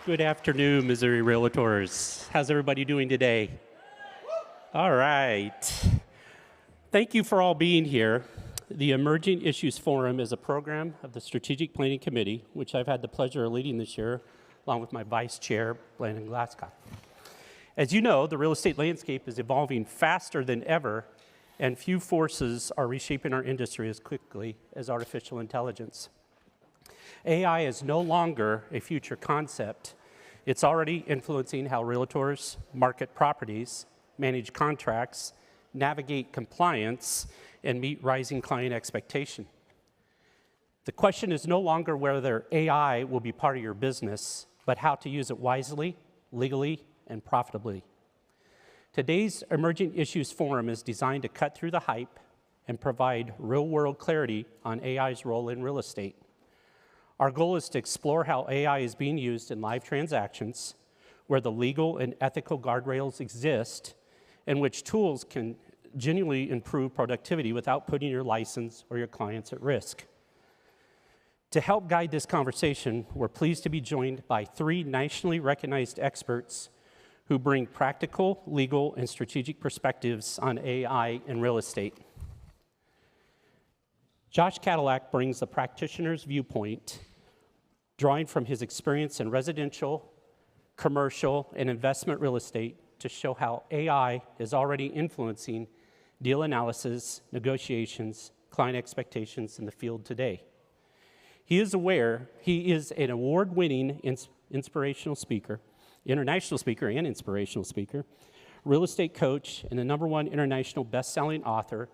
Good afternoon, Missouri Realtors. How's everybody doing today? All right. Thank you for all being here. The Emerging Issues Forum is a program of the Strategic Planning Committee, which I've had the pleasure of leading this year, along with my vice chair, Brandon Glasscock. As you know, the real estate landscape is evolving faster than ever, and few forces are reshaping our industry as quickly as artificial intelligence. AI is no longer a future concept. It's already influencing how realtors market properties, manage contracts, navigate compliance, and meet rising client expectation. The question is no longer whether AI will be part of your business, but how to use it wisely, legally, and profitably. Today's Emerging Issues Forum is designed to cut through the hype and provide real-world clarity on AI's role in real estate. Our goal is to explore how AI is being used in live transactions, where the legal and ethical guardrails exist, and which tools can genuinely improve productivity without putting your license or your clients at risk. To help guide this conversation, we're pleased to be joined by three nationally recognized experts who bring practical, legal, and strategic perspectives on AI in real estate. Josh Cadillac brings the practitioner's viewpoint, drawing from his experience in residential, commercial, and investment real estate to show how AI is already influencing deal analysis, negotiations, client expectations in the field today. He is an award-winning inspirational speaker, international speaker and inspirational speaker, real estate coach, and the #1 international best-selling author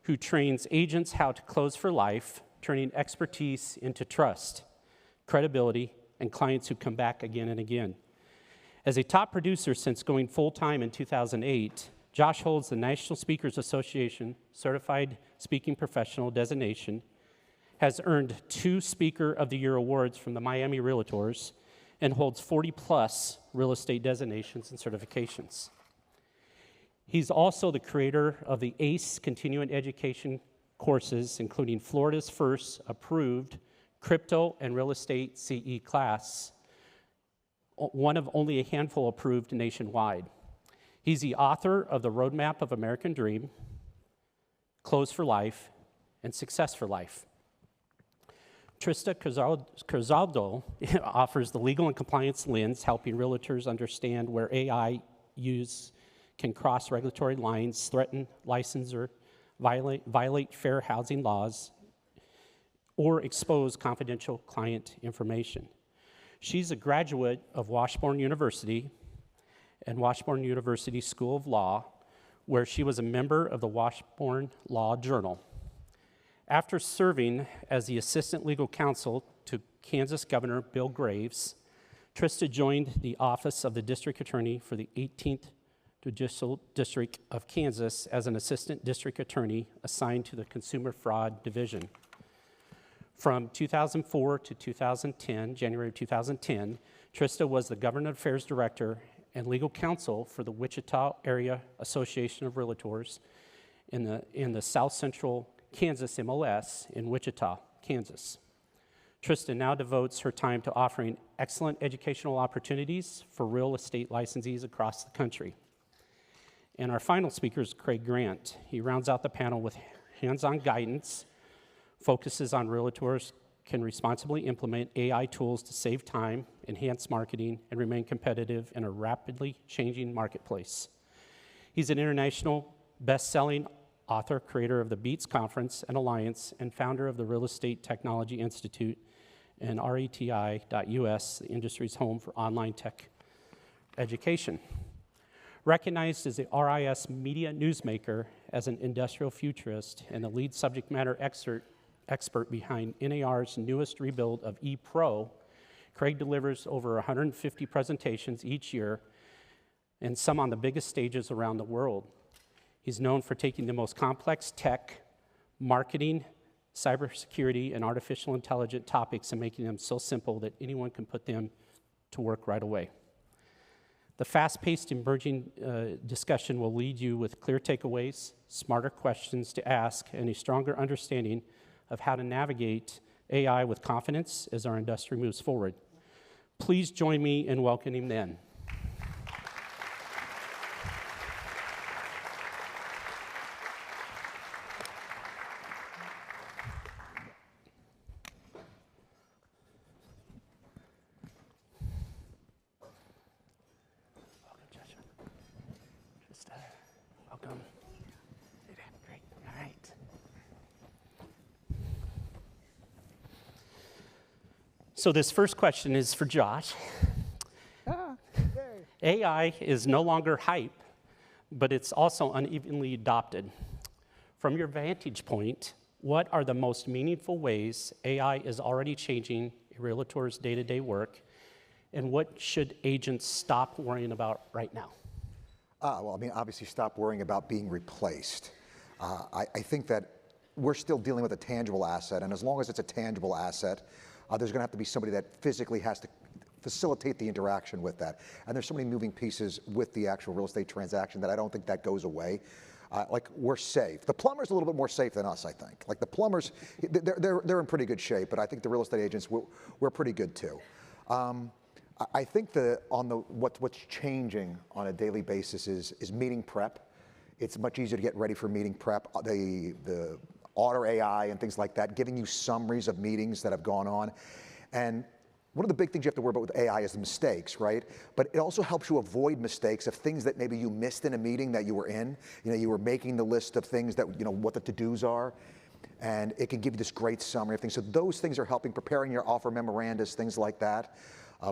who trains agents how to close for life, turning expertise into trust, credibility, and clients who come back again and again. As a top producer since going full-time in 2008, Josh holds the National Speakers Association Certified Speaking Professional designation, has earned 2 Speaker of the Year awards from the Miami Realtors, and holds 40-plus real estate designations and certifications. He's also the creator of the ACE continuing education courses, including Florida's first approved crypto and real estate CE class, one of only a handful approved nationwide. He's the author of The Roadmap of American Dream, Close for Life, and Success for Life. Trista Curzydlo offers the legal and compliance lens, helping realtors understand where AI use can cross regulatory lines, threaten license or violate fair housing laws, or expose confidential client information. She's a graduate of Washburn University and Washburn University School of Law, where she was a member of the Washburn Law Journal. After serving as the assistant legal counsel to Kansas Governor Bill Graves, Trista joined the office of the district attorney for the 18th Judicial District of Kansas as an assistant district attorney assigned to the Consumer Fraud Division. From 2004 to 2010, January 2010, Trista was the Government Affairs Director and legal counsel for the Wichita Area Association of Realtors in the South Central Kansas MLS in Wichita, Kansas. Trista now devotes her time to offering excellent educational opportunities for real estate licensees across the country. And our final speaker is Craig Grant. He rounds out the panel with hands-on guidance, focuses on realtors can responsibly implement AI tools to save time, enhance marketing, and remain competitive in a rapidly changing marketplace. He's an international best-selling author, creator of the Beats Conference and Alliance, and founder of the Real Estate Technology Institute and RETI.US, the industry's home for online tech education. Recognized as the RIS media newsmaker, as an industrial futurist, and the lead subject matter expert behind NAR's newest rebuild of ePro, Craig delivers over 150 presentations each year, and some on the biggest stages around the world. He's known for taking the most complex tech, marketing, cybersecurity, and artificial intelligence topics and making them so simple that anyone can put them to work right away. The fast-paced emerging discussion will lead you with clear takeaways, smarter questions to ask, and a stronger understanding of how to navigate AI with confidence as our industry moves forward. Please join me in welcoming them. Welcome, Joshua. Trista, welcome. Great. All right. So this first question is for Josh. AI is no longer hype, but it's also unevenly adopted. From your vantage point, what are the most meaningful ways AI is already changing a realtor's day-to-day work, and what should agents stop worrying about right now? Well, I mean, obviously stop worrying about being replaced. I think that we're still dealing with a tangible asset, and as long as it's a tangible asset, there's going to have to be somebody that physically has to facilitate the interaction with that. And there's so many moving pieces with the actual real estate transaction that I don't think that goes away. Like, we're safe. The plumber's a little bit more safe than us, I think. Like, the plumbers, they're in pretty good shape, but I think the real estate agents, we're pretty good too. I think what's changing on a daily basis is meeting prep. It's much easier to get ready for meeting prep. The Otter AI and things like that, giving you summaries of meetings that have gone on. And one of the big things you have to worry about with AI is the mistakes, right? But it also helps you avoid mistakes of things that maybe you missed in a meeting that you were in. You know, you were making the list of things that, you know, what the to-dos are. And it can give you this great summary of things. So those things are helping, preparing your offer memorandas, things like that.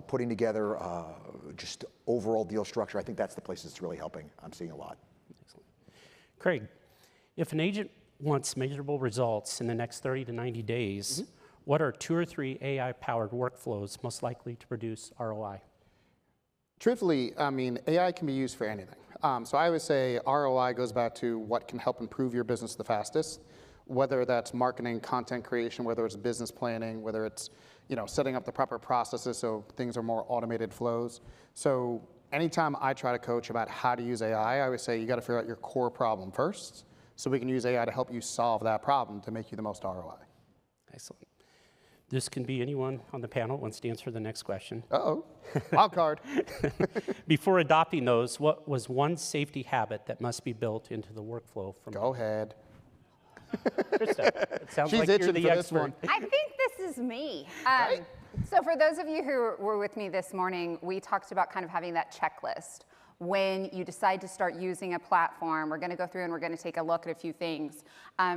Putting together just overall deal structure. I think that's the place that's really helping. I'm seeing a lot. Excellent. Craig, if an agent wants measurable results in the next 30 to 90 days, what are 2 or 3 AI-powered workflows most likely to produce ROI? Truthfully, I mean, AI can be used for anything. So I would say ROI goes back to what can help improve your business the fastest, whether that's marketing, content creation, whether it's business planning, whether it's setting up the proper processes so things are more automated flows. So anytime I try to coach about how to use AI, I would say you got to figure out your core problem first, so we can use AI to help you solve that problem to make you the most ROI. Excellent. This can be anyone on the panel who wants to answer the next question. Uh-oh, wild card. Before adopting those, what was one safety habit that must be built into the workflow from? Go ahead. Trista, it sounds She's like itching you're the for this expert. one. I think this is me. Right? So for those of you who were with me this morning, we talked about kind of having that checklist. When you decide to start using a platform, we're going to go through and we're going to take a look at a few things.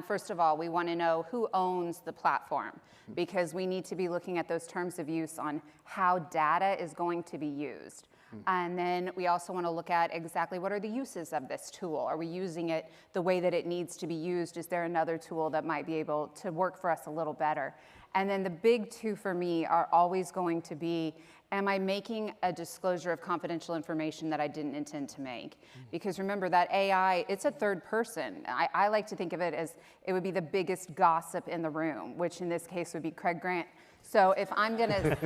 First of all, we want to know who owns the platform, because we need to be looking at those terms of use on how data is going to be used. And then we also want to look at exactly what are the uses of this tool. Are we using it the way that it needs to be used? Is there another tool that might be able to work for us a little better? And then the big two for me are always going to be, am I making a disclosure of confidential information that I didn't intend to make? Because remember that AI, it's a third person. I like to think of it as it would be the biggest gossip in the room, which in this case would be Craig Grant. So if I'm gonna,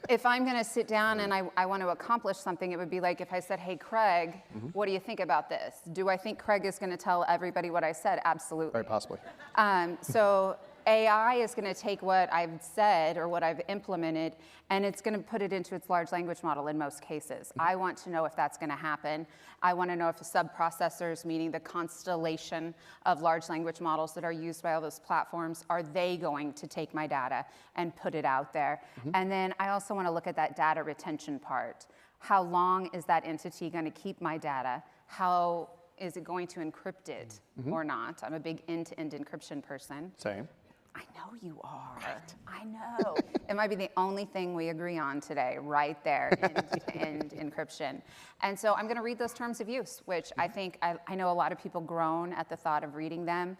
if I'm going to sit down and I want to accomplish something, it would be like if I said, hey, Craig, what do you think about this? Do I think Craig is going to tell everybody what I said? Absolutely. Very possibly. So AI is going to take what I've said or what I've implemented, and it's going to put it into its large language model in most cases. I want to know if that's going to happen. I want to know if the sub-processors, meaning the constellation of large language models that are used by all those platforms, are they going to take my data and put it out there? And then I also want to look at that data retention part. How long is that entity going to keep my data? How is it going to encrypt it or not? I'm a big end-to-end encryption person. Same. I know you are. Right. I know. It might be the only thing we agree on today, right there, end-to-end encryption. And so I'm going to read those terms of use, which I think, I know a lot of people groan at the thought of reading them,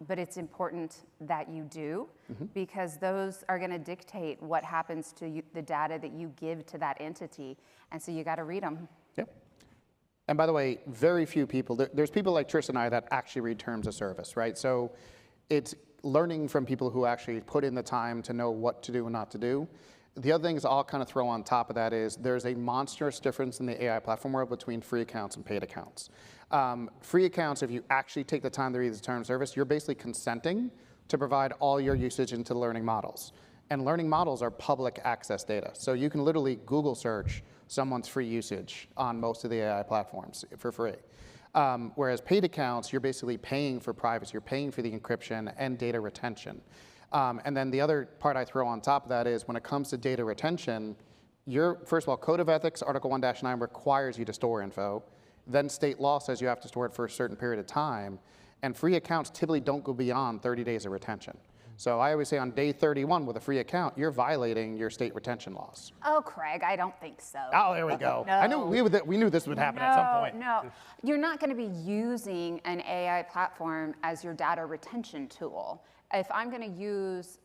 but it's important that you do, because those are going to dictate what happens to you, the data that you give to that entity. And so you got to read them. Yep. And by the way, very few people, there's people like Trista and I that actually read terms of service, right? So it's learning from people who actually put in the time to know what to do and not to do. The other things I'll kind of throw on top of that is there's a monstrous difference in the AI platform world between free accounts and paid accounts. Free accounts, if you actually take the time to read the term of service, you're basically consenting to provide all your usage into the learning models. And learning models are public access data. So you can literally Google search someone's free usage on most of the AI platforms for free. Whereas paid accounts, you're basically paying for privacy, you're paying for the encryption and data retention. And then the other part I throw on top of that is when it comes to data retention, first of all, Code of Ethics, Article 1-9 requires you to store info. Then state law says you have to store it for a certain period of time. And free accounts typically don't go beyond 30 days of retention. So I always say on day 31 with a free account, you're violating your state retention laws. Oh, Craig, I don't think so. Oh, there we go. No. I knew we knew this would happen at some point. No, you're not going to be using an AI platform as your data retention tool. If I'm going to use,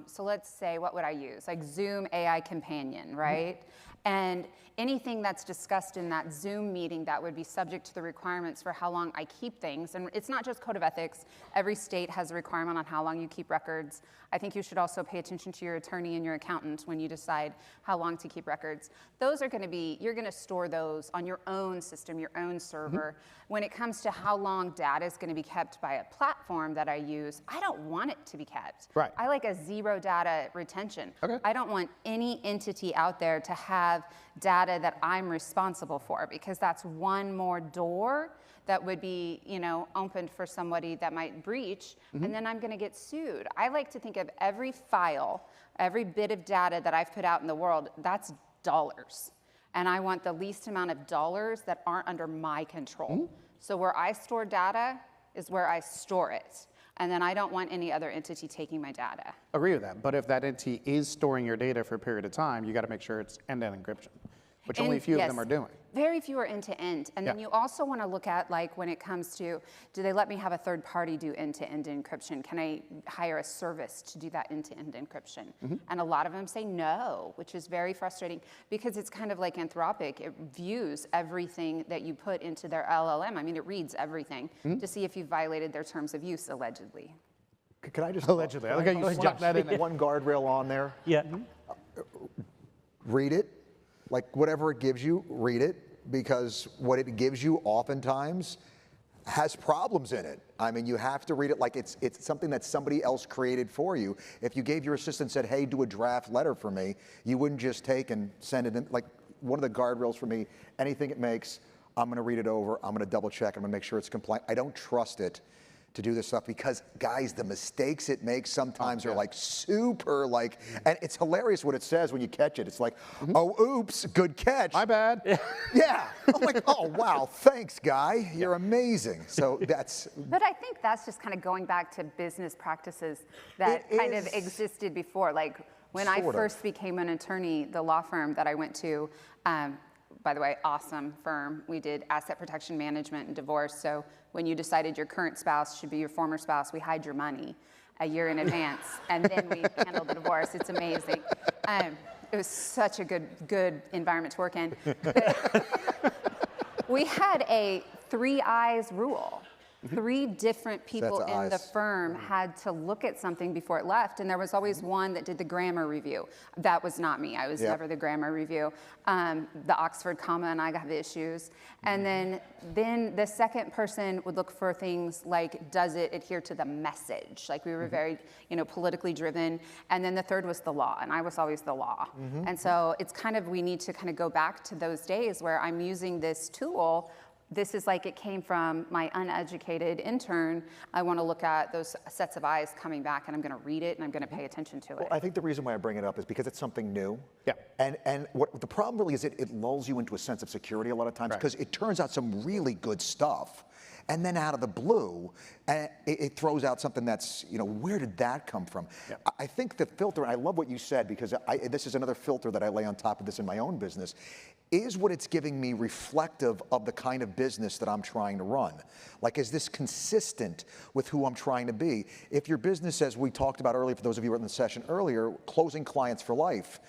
so let's say, what would I use? Like Zoom AI Companion, right? And anything that's discussed in that Zoom meeting that would be subject to the requirements for how long I keep things. And it's not just Code of Ethics. Every state has a requirement on how long you keep records. I think you should also pay attention to your attorney and your accountant when you decide how long to keep records. Those are going to be, you're going to store those on your own system, your own server. When it comes to how long data is going to be kept by a platform that I use, I don't want it to be kept. Right. I like a zero data retention. Okay. I don't want any entity out there to have data that I'm responsible for, because that's one more door that would be, opened for somebody that might breach, and then I'm going to get sued. I like to think of every file, every bit of data that I've put out in the world, that's dollars. And I want the least amount of dollars that aren't under my control. So where I store data is where I store it. And then I don't want any other entity taking my data. Agree with that. But if that entity is storing your data for a period of time, you got to make sure it's end-to-end encryption, which only a few of them are doing. Very few are end-to-end. And then you also want to look at, like, when it comes to, do they let me have a third party do end-to-end encryption? Can I hire a service to do that end-to-end encryption? And a lot of them say no, which is very frustrating, because it's kind of like Anthropic. It views everything that you put into their LLM. I mean, it reads everything to see if you've violated their terms of use, allegedly. Can I just Allegedly. I like how you stuck that in there. one guardrail on there? Yeah. Read it. Like whatever it gives you, read it, because what it gives you oftentimes has problems in it. I mean, you have to read it like it's something that somebody else created for you. If you gave your assistant and said, hey, do a draft letter for me, you wouldn't just take and send it in. Like one of the guardrails for me, anything it makes, I'm gonna read it over, I'm gonna double check, I'm gonna make sure it's compliant. I don't trust it to do this stuff because, guys, the mistakes it makes sometimes are like super like, and it's hilarious what it says when you catch it. It's like, oh, oops, good catch. My bad. Yeah. I'm like, oh, wow, thanks, guy. You're amazing. So that's. But I think that's just kind of going back to business practices that kind of existed before. Like when I first became an attorney, the law firm that I went to, by the way, awesome firm. We did asset protection management and divorce. So when you decided your current spouse should be your former spouse, we hide your money a year in advance, and then we handle the divorce. It's amazing. It was such a good environment to work in. But we had a 3 eyes rule. 3 different people in the firm had to look at something before it left, and there was always one that did the grammar review. That was not me. I was never the grammar review. The Oxford comma and I have issues. And then the second person would look for things like, does it adhere to the message? Like we were very, politically driven. And then the third was the law, and I was always the law. And so it's kind of, we need to kind of go back to those days where I'm using this tool. This is like it came from my uneducated intern. I want to look at those sets of eyes coming back, and I'm going to read it, and I'm going to pay attention to it. Well, I think the reason why I bring it up is because it's something new. Yeah. And what the problem really is, it lulls you into a sense of security a lot of times, because it turns out some really good stuff. And then out of the blue, it throws out something that's, where did that come from? Yeah. I think the filter, and I love what you said, because this is another filter that I lay on top of this in my own business, is what it's giving me reflective of the kind of business that I'm trying to run? Like, is this consistent with who I'm trying to be? If your business, as we talked about earlier, for those of you who were in the session earlier, closing clients for life,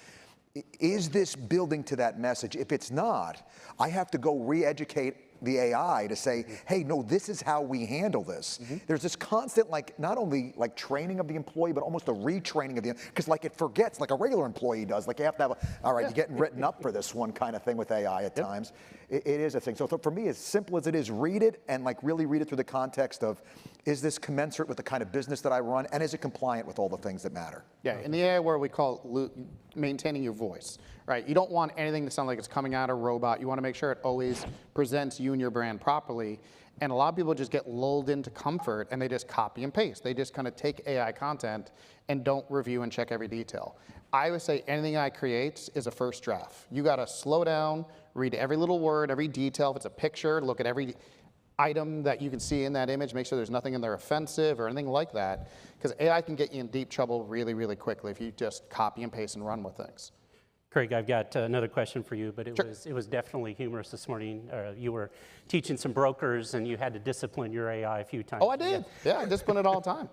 is this building to that message? If it's not, I have to go re-educate the AI to say, hey, no, this is how we handle this. There's this constant, not only training of the employee, but almost a retraining of the, because it forgets, like a regular employee does. Like you have to have all right, you're getting written up for this one kind of thing with AI at times. it is a thing. So for me, as simple as it is, read it and like really read it through the context of, is this commensurate with the kind of business that I run, and is it compliant with all the things that matter? Yeah, in the AI world, we call it maintaining your voice, right? You don't want anything to sound like it's coming out of a robot. You want to make sure it always presents you and your brand properly. And a lot of people just get lulled into comfort and they just copy and paste. They just kind of take AI content and don't review and check every detail. I would say anything I create is a first draft. You got to slow down, read every little word, every detail. If it's a picture, look at every item that you can see in that image, make sure there's nothing in there offensive or anything like that, because AI can get you in deep trouble really, really quickly if you just copy and paste and run with things. Craig, I've got another question for you, but Sure. it was definitely humorous this morning. You were teaching some brokers and you had to discipline your AI a few times. Oh, I did. Yeah, I discipline it all the time.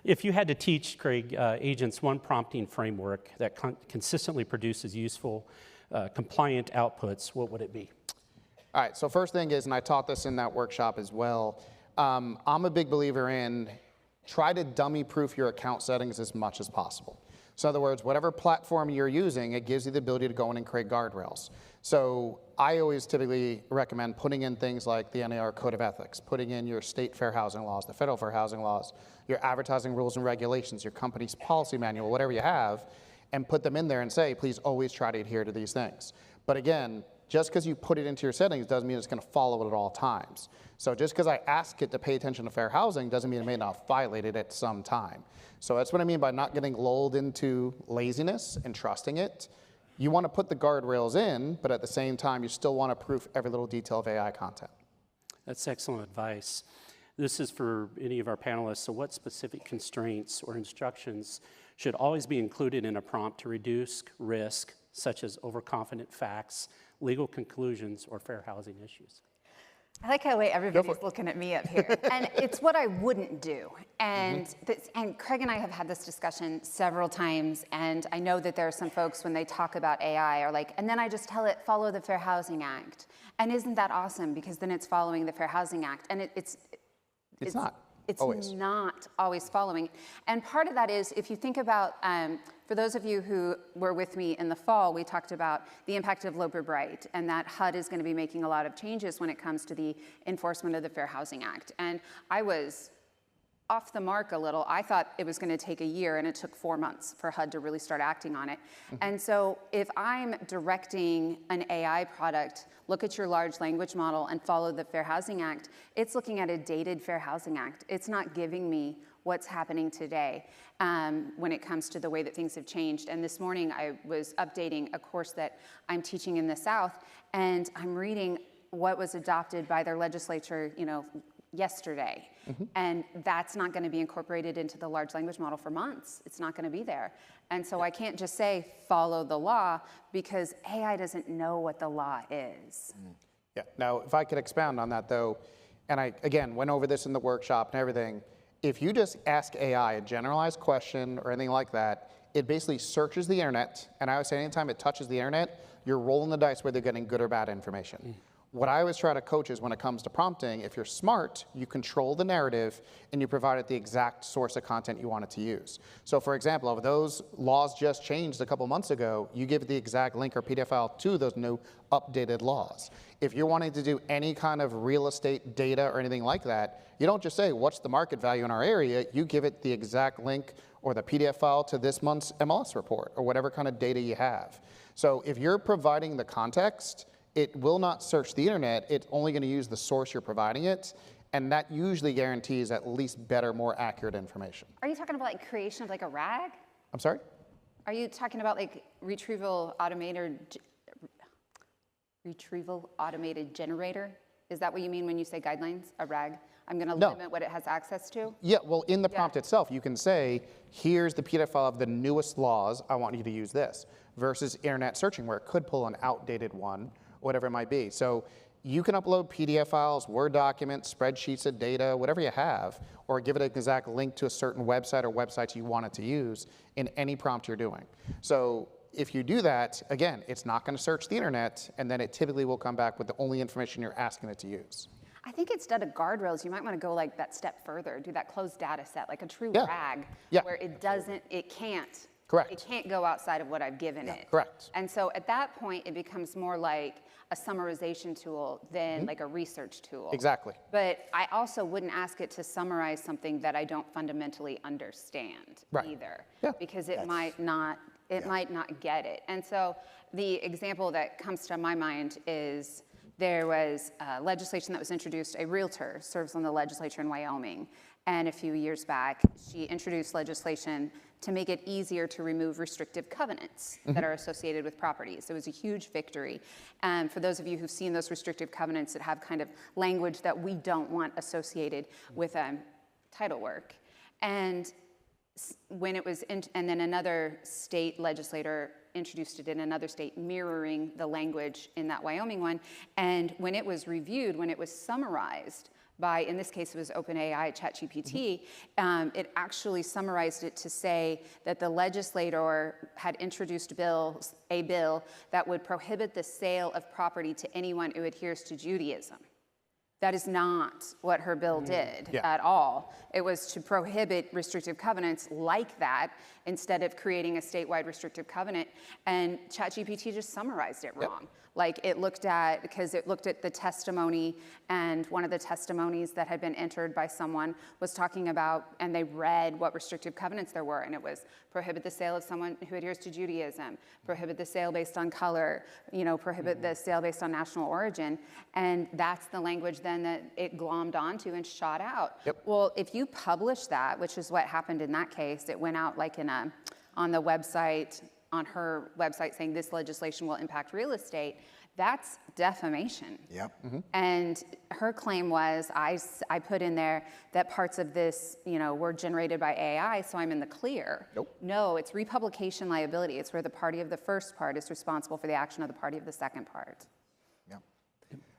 If you had to teach, Craig, agents one prompting framework that consistently produces useful, compliant outputs, what would it be? All right, so first thing is, and I taught this in that workshop as well, I'm a big believer in try to dummy-proof your account settings as much as possible. So in other words, whatever platform you're using, it gives you the ability to go in and create guardrails. So I always typically recommend putting in things like the NAR Code of Ethics, putting in your state fair housing laws, the federal fair housing laws, your advertising rules and regulations, your company's policy manual, whatever you have, and put them in there and say, please always try to adhere to these things. But again, just because you put it into your settings doesn't mean it's going to follow it at all times. So just because I ask it to pay attention to fair housing doesn't mean it may not violate it at some time. So that's what I mean by not getting lulled into laziness and trusting it. You want to put the guardrails in, but at the same time, you still want to proof every little detail of AI content. That's excellent advice. This is for any of our panelists. So what specific constraints or instructions should always be included in a prompt to reduce risk, such as overconfident facts, legal conclusions, or fair housing issues? I like how the way everybody's looking at me up here. And it's what I wouldn't do. And, and Craig and I have had this discussion several times, and I know that there are some folks when they talk about AI are like, and then I just tell it, follow the Fair Housing Act. And isn't that awesome? Because then it's following the Fair Housing Act. And it's not. It's always. not always following. And part of that is, if you think about, for those of you who were with me in the fall, we talked about the impact of Loper Bright, and that HUD is going to be making a lot of changes when it comes to the enforcement of the Fair Housing Act. And I was off the mark a little. I thought it was going to take a year, and it took 4 months for HUD to really start acting on it. And so if I'm directing an AI product, look at your large language model and follow the Fair Housing Act, it's looking at a dated Fair Housing Act. It's not giving me what's happening today when it comes to the way that things have changed. And this morning I was updating a course that I'm teaching in the South, and I'm reading what was adopted by their legislature, yesterday. And that's not going to be incorporated into the large language model for months. It's not going to be there. And so I can't just say follow the law, because AI doesn't know what the law is. Yeah. Now, if I could expound on that, though, and I, again, went over this in the workshop and everything, if you just ask AI a generalized question or anything like that, it basically searches the internet, and I would say anytime it touches the internet, you're rolling the dice whether they're getting good or bad information. What I always try to coach is when it comes to prompting, if you're smart, you control the narrative and you provide it the exact source of content you want it to use. So for example, if those laws just changed a couple months ago, you give it the exact link or PDF file to those new updated laws. If you're wanting to do any kind of real estate data or anything like that, you don't just say, what's the market value in our area? You give it the exact link or the PDF file to this month's MLS report or whatever kind of data you have. So if you're providing the context, it will not search the internet. It's only going to use the source you're providing it, and that usually guarantees at least better, more accurate information. Are you talking about like creation of like a RAG? I'm sorry? Are you talking about like retrieval automated generator? Is that what you mean when you say guidelines, a RAG? I'm going to limit what it has access to? Yeah, well, in the prompt itself, you can say, here's the PDF file of the newest laws, I want you to use this, versus internet searching where it could pull an outdated one, whatever it might be. So you can upload PDF files, Word documents, spreadsheets of data, whatever you have, or give it an exact link to a certain website or websites you want it to use in any prompt you're doing. So if you do that, again, it's not going to search the internet, and then it typically will come back with the only information you're asking it to use. I think instead of guardrails, you might want to go like that step further, do that closed data set, like a true RAG, where it can't Correct. It can't go outside of what I've given it. Correct. And so at that point, it becomes more like a summarization tool than like a research tool. Exactly. But I also wouldn't ask it to summarize something that I don't fundamentally understand either, because it might not get it. And so the example that comes to my mind is there was legislation that was introduced. A realtor serves on the legislature in Wyoming, and a few years back, she introduced legislation to make it easier to remove restrictive covenants that are associated with properties. It was a huge victory. And for those of you who've seen those restrictive covenants that have kind of language that we don't want associated with title work. And when it was, and then another state legislator introduced it in another state, mirroring the language in that Wyoming one. And when it was reviewed, when it was summarized by, in this case, it was OpenAI, ChatGPT, it actually summarized it to say that the legislator had introduced a bill that would prohibit the sale of property to anyone who adheres to Judaism. That is not what her bill did at all. It was to prohibit restrictive covenants like that instead of creating a statewide restrictive covenant. And ChatGPT just summarized it wrong. Like because it looked at the testimony, and one of the testimonies that had been entered by someone was talking about, and they read what restrictive covenants there were, and it was prohibit the sale of someone who adheres to Judaism, prohibit the sale based on color, prohibit the sale based on national origin, and that's the language then that it glommed onto and shot out. Well, if you publish that, which is what happened in that case, it went out like on the website, on her website, saying this legislation will impact real estate, that's defamation. And her claim was, I put in there that parts of this, were generated by AI, so I'm in the clear. No, it's republication liability. It's where the party of the first part is responsible for the action of the party of the second part.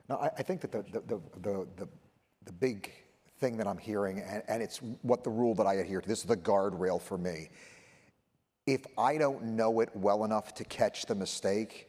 No, I think that the big thing that I'm hearing, and it's what the rule that I adhere to, this is the guardrail for me. If I don't know it well enough to catch the mistake,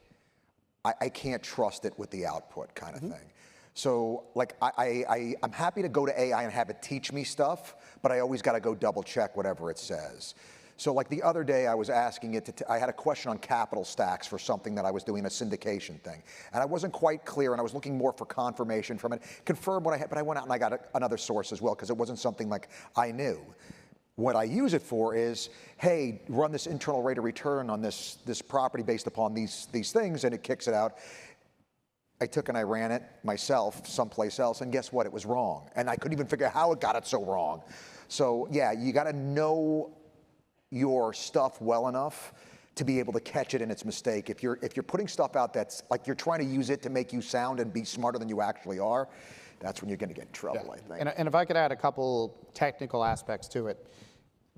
I can't trust it with the output kind of thing. So like I'm happy to go to AI and have it teach me stuff, but I always got to go double check whatever it says. So like the other day I was asking it I had a question on capital stacks for something that I was doing, a syndication thing. And I wasn't quite clear, and I was looking more for confirmation from it, confirm what I had, but I went out and I got another source as well, because it wasn't something like I knew. What I use it for is, hey, run this internal rate of return on this property based upon these things, and it kicks it out. I took and I ran it myself someplace else, and guess what? It was wrong. And I couldn't even figure out how it got it so wrong. So yeah, you got to know your stuff well enough to be able to catch it in its mistake. If you're putting stuff out that's like you're trying to use it to make you sound and be smarter than you actually are, that's when you're going to get in trouble, I think. And if I could add a couple technical aspects to it,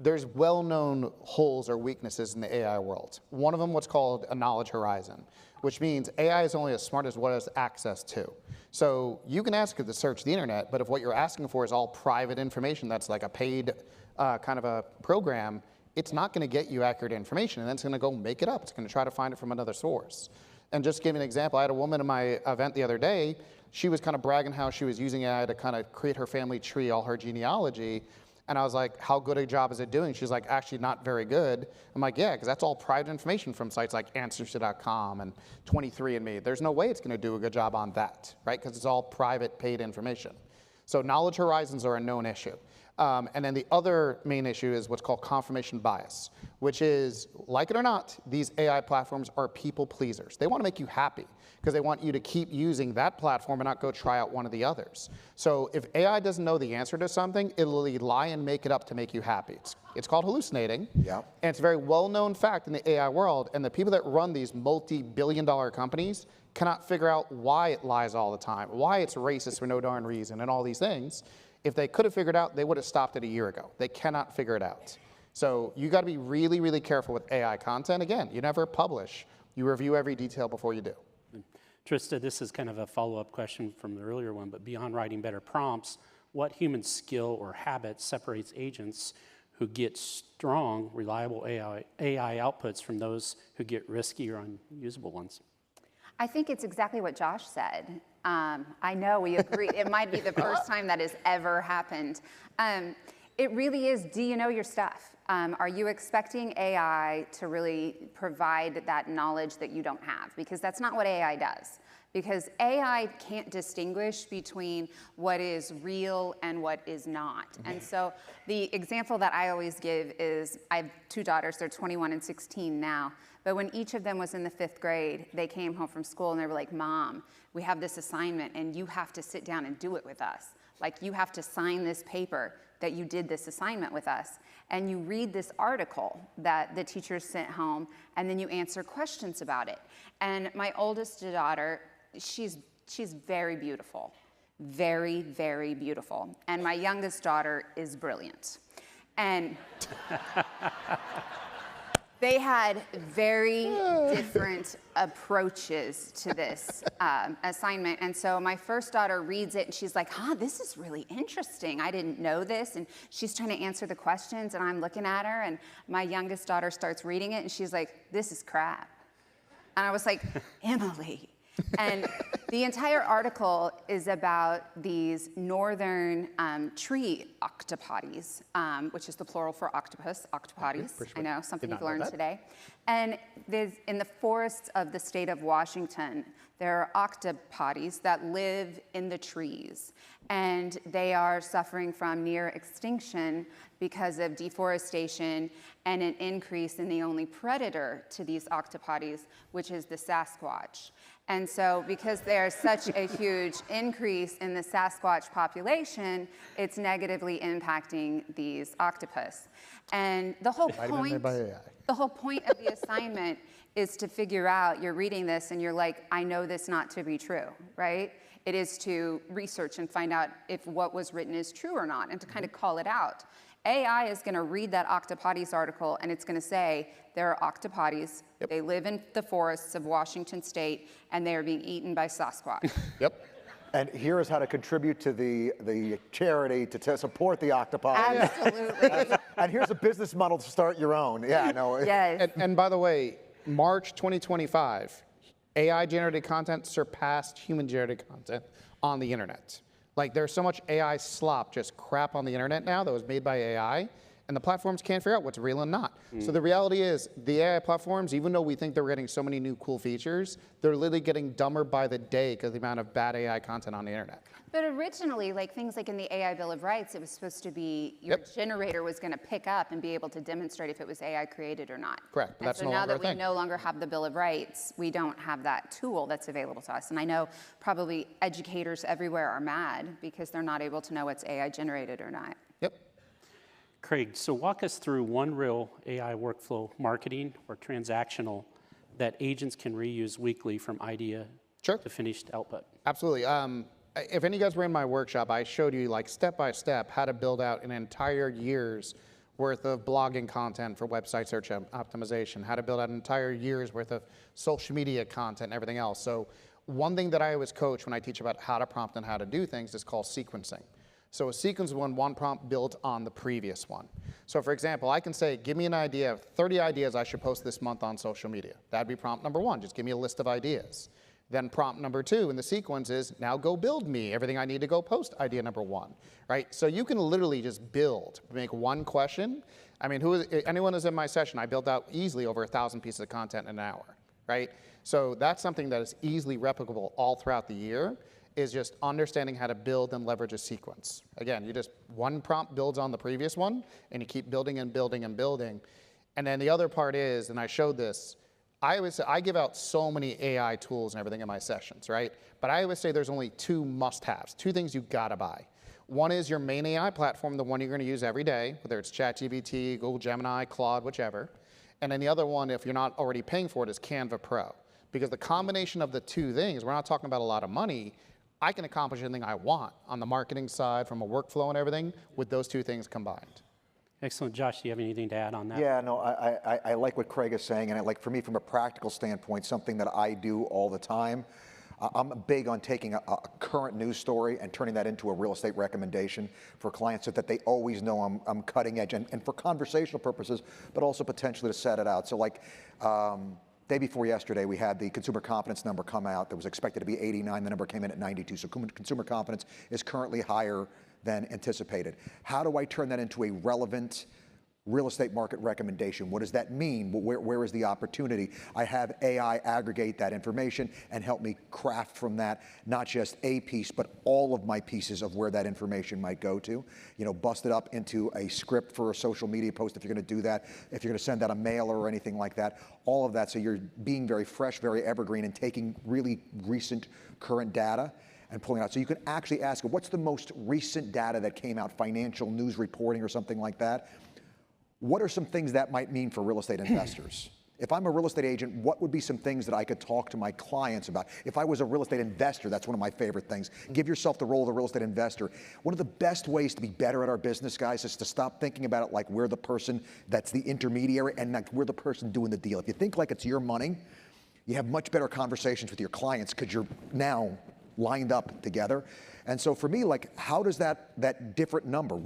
there's well-known holes or weaknesses in the AI world. One of them, what's called a knowledge horizon, which means AI is only as smart as what it has access to. So you can ask it to search the internet, but if what you're asking for is all private information that's like a paid kind of a program, it's not going to get you accurate information, and then it's going to go make it up. It's going to try to find it from another source. And just to give you an example, I had a woman in my event the other day. She was kind of bragging how she was using AI to kind of create her family tree, all her genealogy. And I was like, how good a job is it doing? She's like, actually not very good. I'm like, yeah, because that's all private information from sites like Ancestry.com and 23andMe. There's no way it's going to do a good job on that, right? Because it's all private paid information. So knowledge horizons are a known issue. And then the other main issue is what's called confirmation bias, which is, like it or not, these AI platforms are people pleasers. They want to make you happy because they want you to keep using that platform and not go try out one of the others. So if AI doesn't know the answer to something, it'll lie and make it up to make you happy. It's called hallucinating. And it's a very well-known fact in the AI world. And the people that run these multi-billion-dollar companies cannot figure out why it lies all the time, why it's racist for no darn reason, and all these things. If they could have figured out, they would have stopped it a year ago. They cannot figure it out. So you got to be really, really careful with AI content. Again, you never publish. You review every detail before you do. Trista, this is kind of a follow-up question from the earlier one, but beyond writing better prompts, what human skill or habit separates agents who get strong, reliable AI outputs from those who get risky or unusable ones? I think it's exactly what Josh said. I know we agree. It might be the first time that has ever happened. It really is, do you know your stuff? Are you expecting AI to really provide that knowledge that you don't have? Because that's not what AI does. Because AI can't distinguish between what is real and what is not. And so the example that I always give is, I have 2 daughters, they're 21 and 16 now, but when each of them was in the 5th grade, they came home from school and they were like, Mom, we have this assignment and you have to sit down and do it with us. Like, you have to sign this paper that you did this assignment with us. And you read this article that the teachers sent home, and then you answer questions about it. And my oldest daughter, she's very beautiful. Very, very beautiful. And my youngest daughter is brilliant. And they had very different approaches to this assignment. And so my first daughter reads it and she's like, this is really interesting. I didn't know this. And she's trying to answer the questions and I'm looking at her, and my youngest daughter starts reading it and she's like, this is crap. And I was like, Emily. And the entire article is about these northern tree octopodes, which is the plural for octopus, octopodes. I know, something you've learned today. And in the forests of the state of Washington, there are octopodes that live in the trees. And they are suffering from near extinction because of deforestation and an increase in the only predator to these octopodes, which is the Sasquatch. And so because there's such a huge increase in the Sasquatch population, it's negatively impacting these octopus. And the whole point of the assignment is to figure out, you're reading this and you're like, I know this not to be true, right? It is to research and find out if what was written is true or not, and to kind of call it out. AI is going to read that octopodes article and it's going to say, there are octopodes, they live in the forests of Washington state, and they are being eaten by Sasquatch. Yep. And here is how to contribute to the charity to support the octopodes. Absolutely. And here's a business model to start your own. Yeah, no. Yes. And by the way, March 2025, AI-generated content surpassed human-generated content on the internet. Like, there's so much AI slop, just crap on the internet now that was made by AI, and the platforms can't figure out what's real and not. So the reality is, the AI platforms, even though we think they're getting so many new cool features, they're literally getting dumber by the day because of the amount of bad AI content on the internet. But originally, like things like in the AI Bill of Rights, it was supposed to be your generator was going to pick up and be able to demonstrate if it was AI created or not. Correct, but that's no longer a thing. Now that we no longer have the Bill of Rights, we don't have that tool that's available to us. And I know probably educators everywhere are mad because they're not able to know what's AI generated or not. Yep. Craig, so walk us through one real AI workflow, marketing or transactional, that agents can reuse weekly from idea to finished output. Absolutely. If any of you guys were in my workshop, I showed you like step by step how to build out an entire year's worth of blogging content for website search optimization, how to build out an entire year's worth of social media content and everything else. So one thing that I always coach when I teach about how to prompt and how to do things is called sequencing. So a sequence is when one prompt builds on the previous one. So for example, I can say, give me an idea of 30 ideas I should post this month on social media. That'd be prompt number 1, just give me a list of ideas. Then prompt number 2 in the sequence is, now go build me everything I need to go post idea number 1, right? So you can literally just build, make one question. I mean, anyone who's in my session, I built out easily over 1,000 pieces of content in an hour, right? So that's something that is easily replicable all throughout the year, is just understanding how to build and leverage a sequence. Again, you just, one prompt builds on the previous one, and you keep building and building and building. And then the other part is, and I showed this, I give out so many AI tools and everything in my sessions, right? But I always say there's only 2 must-haves, 2 things you gotta buy. One is your main AI platform, the one you're gonna use every day, whether it's ChatGPT, Google Gemini, Claude, whichever. And then the other one, if you're not already paying for it, is Canva Pro. Because the combination of the 2 things, we're not talking about a lot of money, I can accomplish anything I want on the marketing side, from a workflow and everything, with those 2 things combined. Excellent. Josh, do you have anything to add on that? Yeah, no, I like what Craig is saying, and I like, for me, from a practical standpoint, something that I do all the time. I'm big on taking a current news story and turning that into a real estate recommendation for clients so that they always know I'm cutting edge, and for conversational purposes, but also potentially to set it out. So like, day before yesterday, we had the consumer confidence number come out that was expected to be 89. The number came in at 92. So consumer confidence is currently higher than anticipated. How do I turn that into a relevant real estate market recommendation? What does that mean? Where is the opportunity? I have AI aggregate that information and help me craft from that, not just a piece, but all of my pieces of where that information might go to. You know, bust it up into a script for a social media post if you're going to do that, if you're going to send out a mailer or anything like that, all of that. So you're being very fresh, very evergreen, and taking really recent current data and pulling it out. So you can actually ask, what's the most recent data that came out, financial news reporting or something like that? What are some things that might mean for real estate investors? If I'm a real estate agent, what would be some things that I could talk to my clients about? If I was a real estate investor, that's one of my favorite things. Give yourself the role of the real estate investor. One of the best ways to be better at our business, guys, is to stop thinking about it like we're the person that's the intermediary and like we're the person doing the deal. If you think like it's your money, you have much better conversations with your clients because you're now lined up together. And so for me, like, how does that different number,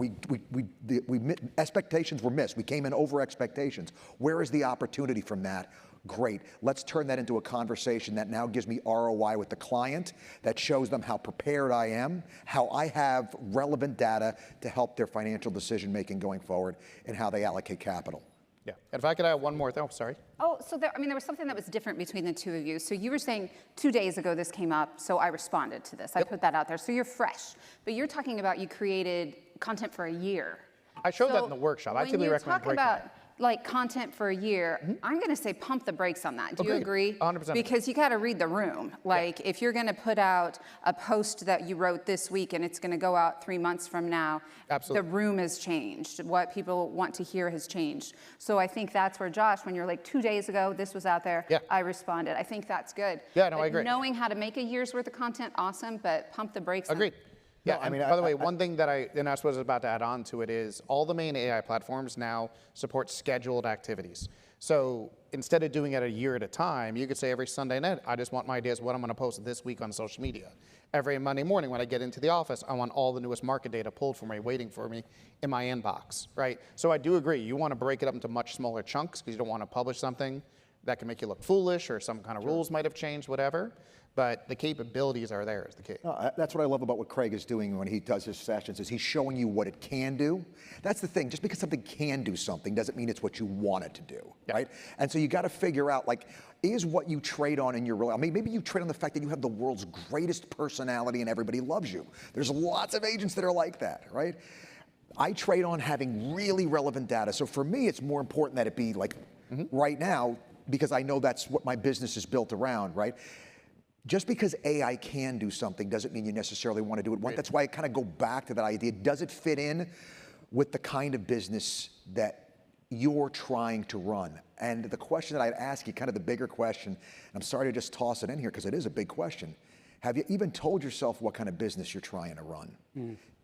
expectations were missed. We came in over expectations. Where is the opportunity from that? Great. Let's turn that into a conversation that now gives me ROI with the client, that shows them how prepared I am, how I have relevant data to help their financial decision making going forward, and how they allocate capital. Yeah. And if I could add one more thing, oh, sorry. Oh, so there was something that was different between the two of you. So you were saying 2 days ago this came up, so I responded to this. I put that out there. So you're fresh. But you're talking about you created content for a year. I showed that in the workshop. I typically recommend breaking When you talk about like content for a year, I'm going to say pump the brakes on that. Do you agree? 100%. Because you got to read the room. Like if you're going to put out a post that you wrote this week and it's going to go out 3 months from now, Absolutely. the room has changed. What people want to hear has changed. So I think that's where Josh, when you're like 2 days ago, this was out there, I responded. I think that's good. Yeah, no, but I agree. Knowing how to make a year's worth of content, awesome, but pump the brakes on. Agreed. Yeah, No, I and mean, by the way, one thing that and that's what I was about to add on to it is all the main AI platforms now support scheduled activities. So instead of doing it a year at a time, you could say every Sunday night, I just want my ideas what I'm going to post this week on social media. Every Monday morning when I get into the office, I want all the newest market data pulled for me, waiting for me in my inbox, right? So I do agree. You want to break it up into much smaller chunks because you don't want to publish something that can make you look foolish or some kind of rules might have changed, whatever. But the capabilities are there is the key. No, that's what I love about what Craig is doing when he does his sessions, is he's showing you what it can do. That's the thing, just because something can do something doesn't mean it's what you want it to do, right? And so you got to figure out, like, is what you trade on in your real, I mean, maybe you trade on the fact that you have the world's greatest personality and everybody loves you. There's lots of agents that are like that, right? I trade on having really relevant data. So for me, it's more important that it be like right now, because I know that's what my business is built around, right? Just because AI can do something doesn't mean you necessarily want to do it. That's why I kind of go back to that idea. Does it fit in with the kind of business that you're trying to run? And the question that I'd ask you, kind of the bigger question, and I'm sorry to just toss it in here because it is a big question. Have you even told yourself what kind of business you're trying to run?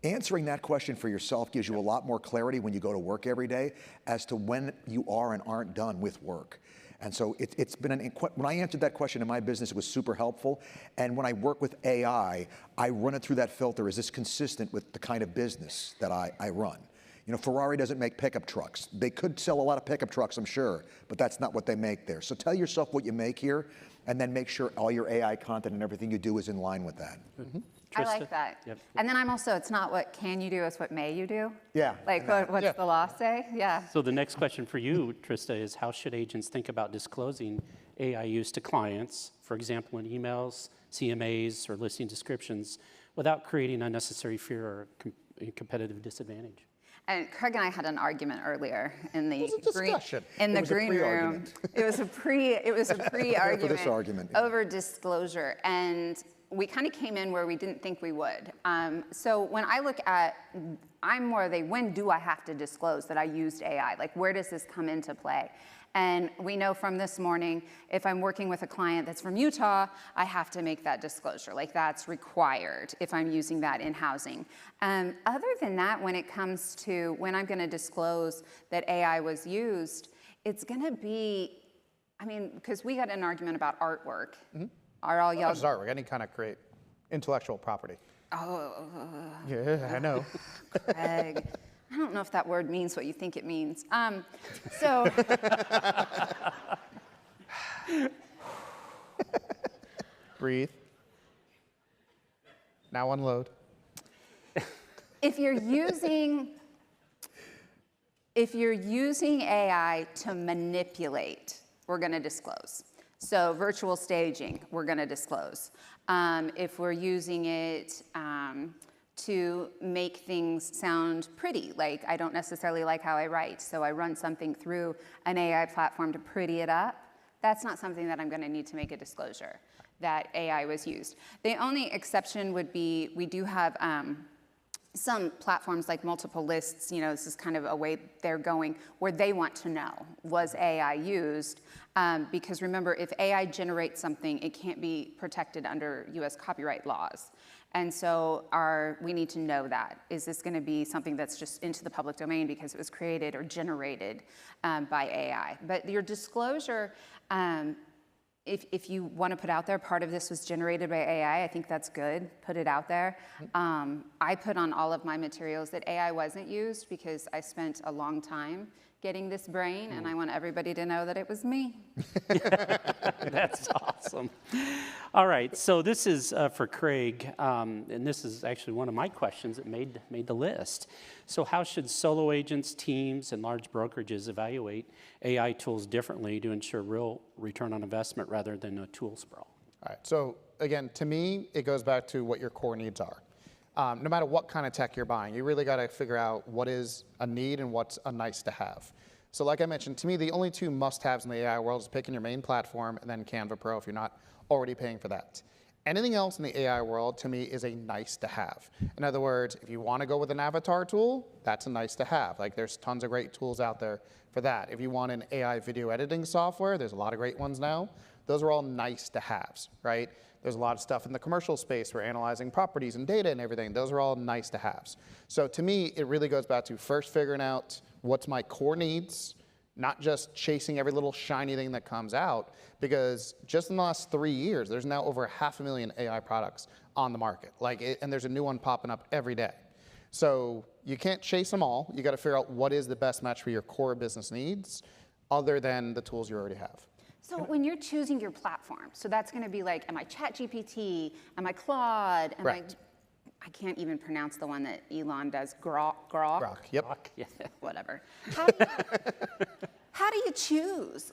Answering that question for yourself gives you a lot more clarity when you go to work every day as to when you are and aren't done with work. And so it's been when I answered that question in my business, it was super helpful. And when I work with AI, I run it through that filter. Is this consistent with the kind of business that I run? You know, Ferrari doesn't make pickup trucks. They could sell a lot of pickup trucks, I'm sure, but that's not what they make there. So tell yourself what you make here, and then make sure all your AI content and everything you do is in line with that. I like that. Yep. And then I'm also, it's not what can you do, it's what may you do. Yeah. Like what's the law say? Yeah. So the next question for you, Trista, is how should agents think about disclosing AI use to clients, for example, in emails, CMAs, or listing descriptions, without creating unnecessary fear or competitive disadvantage? And Craig and I had an argument earlier in the It was a discussion. green room. It was a pre-argument For this argument. over disclosure, and we kind of came in where we didn't think we would. So when I look at, I'm more the when do I have to disclose that I used AI? Like where does this come into play? And we know from this morning, if I'm working with a client that's from Utah, I have to make that disclosure. Like that's required if I'm using that in housing. Other than that, when it comes to when I'm gonna disclose that AI was used, it's gonna be, I mean, because we got in an argument about artwork. Are all y'all? Not just artwork, any kind of create intellectual property. Yeah, I know. Craig. I don't know if that word means what you think it means. So, Breathe. Now unload. if you're using AI to manipulate, we're going to disclose. So virtual staging, we're going to disclose. If we're using it to make things sound pretty, like I don't necessarily like how I write, so I run something through an AI platform to pretty it up, that's not something that I'm going to need to make a disclosure that AI was used. The only exception would be we do have some platforms like multiple lists, you know, this is kind of a way they're going where they want to know, was AI used? Because remember, if AI generates something, it can't be protected under US copyright laws. And so we need to know that. Is this going to be something that's just into the public domain because it was created or generated by AI? But your disclosure, if you want to put out there, part of this was generated by AI, I think that's good. Put it out there. I put on all of my materials that AI wasn't used because I spent a long time getting this brain, and I want everybody to know that it was me. That's awesome. All right, so this is for Craig, and this is actually one of my questions that made the list. So how should solo agents, teams, and large brokerages evaluate AI tools differently to ensure real return on investment rather than a tool sprawl? All right, so again, to me, it goes back to what your core needs are. No matter what kind of tech you're buying, you really got to figure out what is a need and what's a nice to have. So like I mentioned, to me, the only two must-haves in the AI world is picking your main platform and then Canva Pro if you're not already paying for that. Anything else in the AI world, to me, is a nice to have. In other words, if you want to go with an avatar tool, that's a nice to have. Like there's tons of great tools out there for that. If you want an AI video editing software, there's a lot of great ones now. Those are all nice to haves, right? There's a lot of stuff in the commercial space for analyzing properties and data and everything. Those are all nice to haves. So to me, it really goes back to first figuring out what's my core needs, not just chasing every little shiny thing that comes out, because just in the last 3 years, there's now over 500,000 AI products on the market. And there's a new one popping up every day. So you can't chase them all. You got to figure out what is the best match for your core business needs, other than the tools you already have. So when you're choosing your platform, so that's going to be like, am I ChatGPT? Am I Claude? I can't even pronounce the one that Elon does, Grok? Yep. Yeah. Whatever. How do you choose?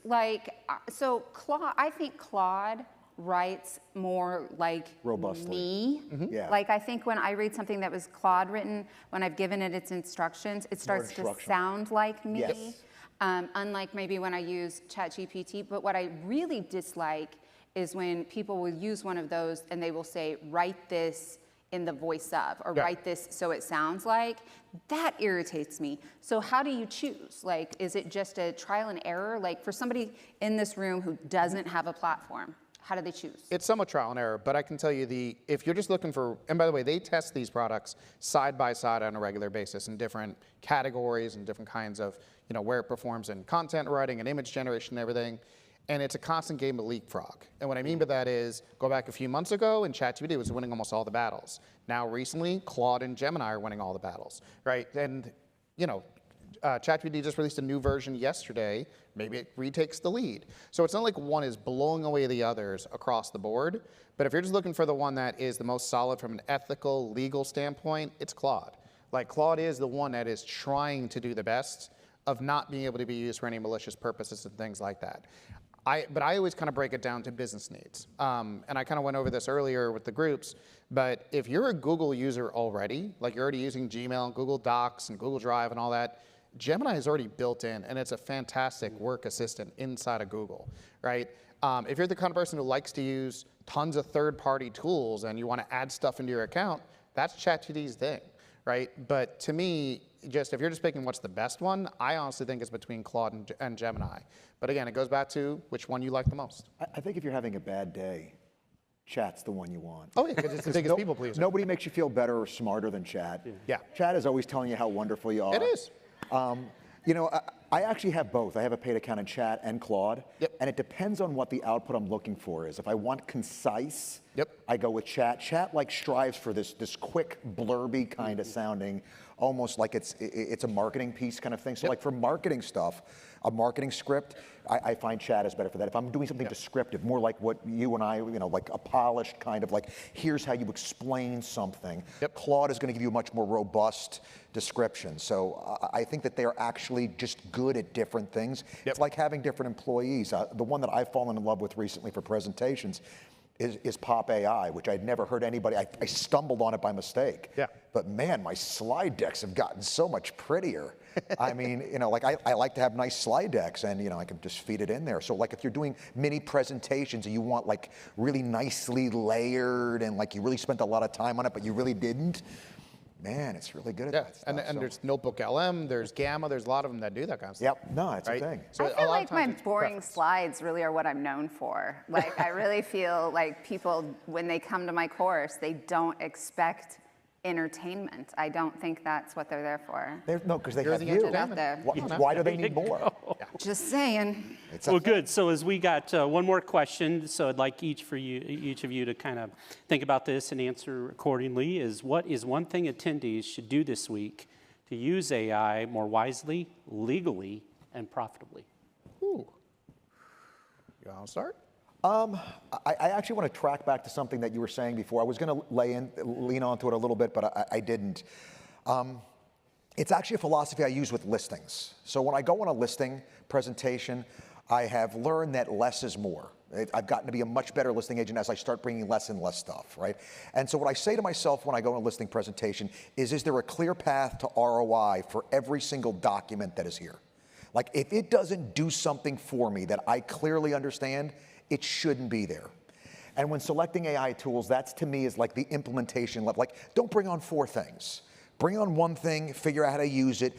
So Claude, I think Claude writes more like Robustly. me. Yeah. Like I think when I read something that was Claude written, when I've given it its instructions, it starts to sound like me. Yes. Unlike maybe when I use ChatGPT. But what I really dislike is when people will use one of those and they will say, write this in the voice of, or write this so it sounds like. That irritates me. So how do you choose? Like, is it just a trial and error? Like for somebody in this room who doesn't have a platform, how do they choose? It's somewhat trial and error, but I can tell you if you're just looking for, and by the way, they test these products side by side on a regular basis in different categories and different kinds of, where it performs in content writing and image generation and everything. And it's a constant game of leapfrog. And what I mean by that is, go back a few months ago, and ChatGPT was winning almost all the battles. Now recently, Claude and Gemini are winning all the battles, right? And, ChatGPT just released a new version yesterday. Maybe it retakes the lead. So it's not like one is blowing away the others across the board. But if you're just looking for the one that is the most solid from an ethical, legal standpoint, it's Claude. Like Claude is the one that is trying to do the best of not being able to be used for any malicious purposes and things like that. But I always kind of break it down to business needs. And I kind of went over this earlier with the groups, but if you're a Google user already, like you're already using Gmail, Google Docs, and Google Drive and all that, Gemini is already built in, and it's a fantastic work assistant inside of Google, right? If you're the kind of person who likes to use tons of third-party tools and you want to add stuff into your account, that's ChatGPT's thing, right? But to me, if you're just picking what's the best one, I honestly think it's between Claude and Gemini. But again, it goes back to which one you like the most. I think if you're having a bad day, Chat's the one you want. Oh yeah, because it's the biggest people pleaser. Nobody makes you feel better or smarter than Chat. Yeah. Chat is always telling you how wonderful you are. It is. I actually have both. I have a paid account in Chat and Claude. Yep. And it depends on what the output I'm looking for is. If I want concise, Yep. I go with chat. Chat like strives for this quick, blurby kind of sounding, almost like it's a marketing piece kind of thing. So like for marketing stuff, a marketing script, I find chat is better for that. If I'm doing something descriptive, more like what you and I, like a polished kind of like, here's how you explain something. Claude is going to give you a much more robust description. So I think that they're actually just good at different things. It's like having different employees. The one that I've fallen in love with recently for presentations is Pop AI, which I'd never heard anybody, I stumbled on it by mistake. But man, my slide decks have gotten so much prettier. I mean, like I like to have nice slide decks and I can just feed it in there. So like if you're doing mini presentations and you want like really nicely layered and like you really spent a lot of time on it, but you really didn't, man, it's really good at that stuff. And there's Notebook LM, there's Gamma, there's a lot of them that do that kind of stuff. No, it's a thing. So I feel like my boring slides really are what I'm known for. Like I really feel like people, when they come to my course, they don't expect entertainment. I don't think that's what they're there for. No, because they You're have the you. entertainment. Out there. Why do they need more? Just saying. Well, good. So as we got one more question, so I'd like each of you to kind of think about this and answer accordingly, is what is one thing attendees should do this week to use AI more wisely, legally, and profitably? Ooh. You want to start? I actually want to track back to something that you were saying before. I was going to lean onto it a little bit, but I didn't. It's actually a philosophy I use with listings. So when I go on a listing presentation, I have learned that less is more. I've gotten to be a much better listing agent as I start bringing less and less stuff, right? And so what I say to myself when I go on a listing presentation is there a clear path to ROI for every single document that is here? Like if it doesn't do something for me that I clearly understand, it shouldn't be there. And when selecting AI tools, that's to me is like the implementation level. Like, don't bring on 4 things. Bring on one thing, figure out how to use it,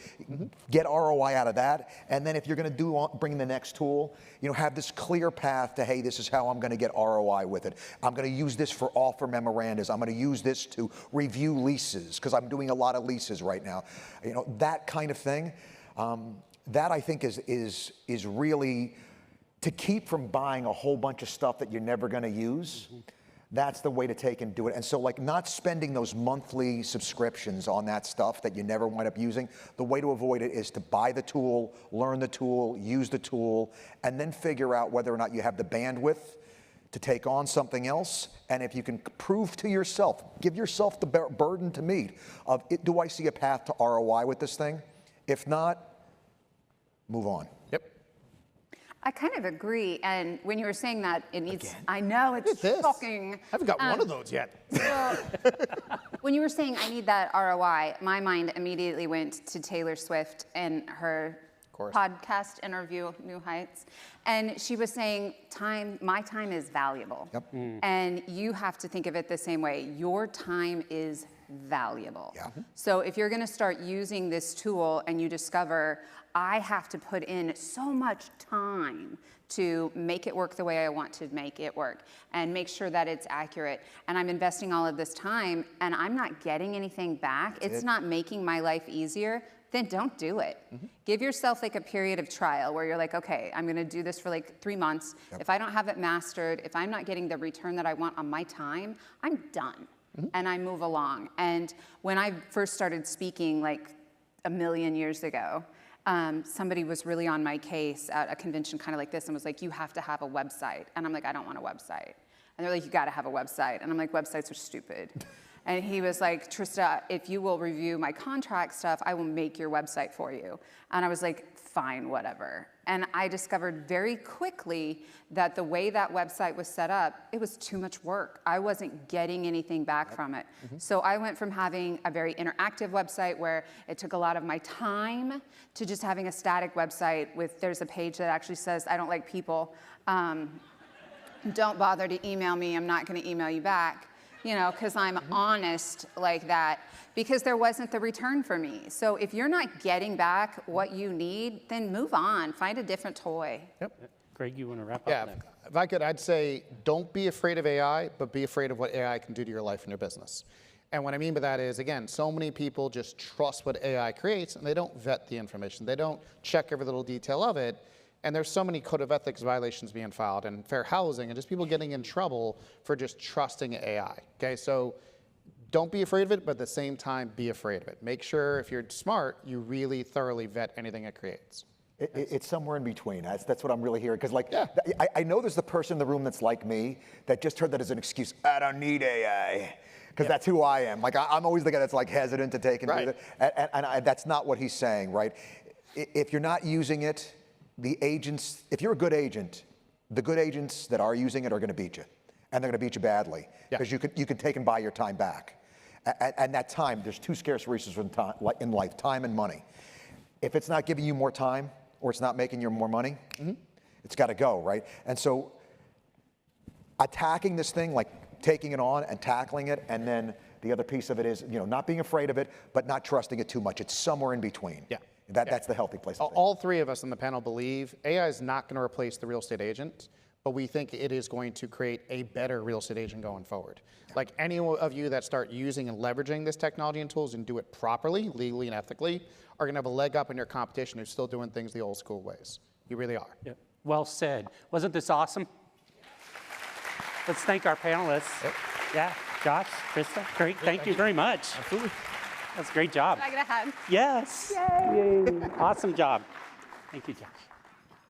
get ROI out of that, and then if you're going to bring the next tool, have this clear path to, hey, this is how I'm going to get ROI with it. I'm going to use this for offer memorandas. I'm going to use this to review leases because I'm doing a lot of leases right now. That kind of thing. That I think is really to keep from buying a whole bunch of stuff that you're never going to use. That's the way to take and do it. And so like not spending those monthly subscriptions on that stuff that you never wind up using, the way to avoid it is to buy the tool, learn the tool, use the tool, and then figure out whether or not you have the bandwidth to take on something else. And if you can prove to yourself, give yourself the burden to meet of, do I see a path to ROI with this thing? If not, move on. I kind of agree, and when you were saying that, it needs, I know, it's shocking. I haven't got one of those yet. Well, when you were saying I need that ROI, my mind immediately went to Taylor Swift and her podcast interview, New Heights, and she was saying, my time is valuable. And you have to think of it the same way. Your time is valuable. So if you're going to start using this tool and you discover, I have to put in so much time to make it work the way I want to make it work and make sure that it's accurate, and I'm investing all of this time and I'm not getting anything back, it's not making my life easier, then don't do it. Give yourself like a period of trial where you're like, okay, I'm gonna do this for like 3 months. If I don't have it mastered, if I'm not getting the return that I want on my time, I'm done. And I move along. And when I first started speaking like a million years ago, somebody was really on my case at a convention kind of like this and was like, you have to have a website. And I'm like, I don't want a website. And they're like, you gotta have a website. And I'm like, websites are stupid. And he was like, Trista, if you will review my contract stuff, I will make your website for you. And I was like, fine, whatever. And I discovered very quickly that the way that website was set up, it was too much work. I wasn't getting anything back from it. So I went from having a very interactive website where it took a lot of my time to just having a static website with, there's a page that actually says, I don't like people. Don't bother to email me. I'm not going to email you back. Because I'm honest like that, because there wasn't the return for me. So if you're not getting back what you need, then move on, find a different toy. Greg, you want to wrap up next? If I could, I'd say don't be afraid of AI, but be afraid of what AI can do to your life and your business. And what I mean by that is, again, so many people just trust what AI creates and they don't vet the information. They don't check every little detail of it. And there's so many code of ethics violations being filed and fair housing and just people getting in trouble for just trusting AI. Okay, so don't be afraid of it, but at the same time, be afraid of it. Make sure if you're smart, you really thoroughly vet anything it creates. It's somewhere in between. That's what I'm really hearing. Because I know there's the person in the room that's like me that just heard that as an excuse. I don't need AI. Because that's who I am. Like I'm always the guy that's like hesitant to take and do that. And that's not what he's saying, right? If you're not using it, the agents, if you're a good agent, the good agents that are using it are going to beat you. And they're going to beat you badly. Because you can take and buy your time back. And that time, there's two scarce resources in life, time and money. If it's not giving you more time, or it's not making you more money, it's got to go, right? And so attacking this thing, like taking it on and tackling it, and then the other piece of it is, not being afraid of it, but not trusting it too much. It's somewhere in between. That's the healthy place. All three of us on the panel believe AI is not going to replace the real estate agent, but we think it is going to create a better real estate agent going forward. Like any of you that start using and leveraging this technology and tools and do it properly, legally and ethically, are going to have a leg up in your competition who's still doing things the old school ways. You really are. Well said. Wasn't this awesome? Let's thank our panelists. Yeah, Josh, Trista, great. Thank you very much. Absolutely. That's a great job. Can I get a hand? Yes. Yay. Awesome job. Thank you, Josh.